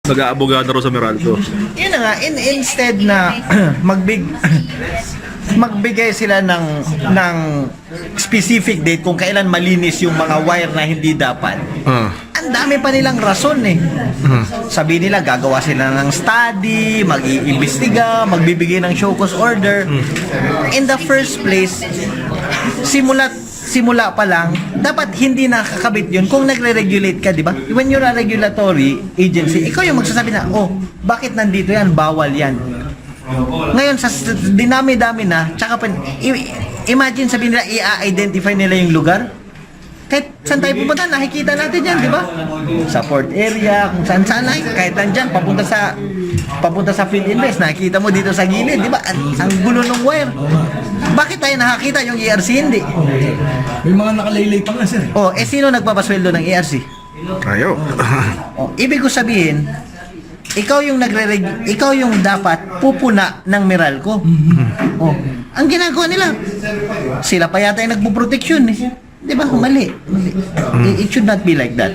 Nag-aabogado raw sa Meralco. Yun na nga, instead na magbigay sila ng specific date kung kailan malinis yung mga wire na hindi dapat. Ang dami pa nilang rason eh. Sabi nila gagawa sila ng study, mag-iimbestiga, magbibigay ng show cause order. In the first place, simula pa lang, dapat hindi nakakabit yun kung nagre-regulate ka, di ba? When you're a regulatory agency, ikaw yung magsasabi na, oh, bakit nandito yan? Bawal yan. Ngayon, sa dinami-dami na, tsaka pa, imagine sabihin nila, i-identify nila yung lugar. Kahit saan tayo pupunta, nakikita natin yan, di ba? Sa port area, kung saan-saan ay, kahit nandyan, papunta sa field invest, nakikita mo dito sa gilid, di ba? Ang gulo ng wire. Bakit tayo nakakita yung ERC hindi? May mga nakalaylay pa nga, sir. Oh, sino nagpapasweldo ng ERC? Ayaw. Oh, ibig ko sabihin, ikaw yung dapat pupuna ng Meralco. Oh, ang ginagawa nila, sila pa yata yung nagpo-proteksyon eh. 'Di ba? Mali. It should not be like that.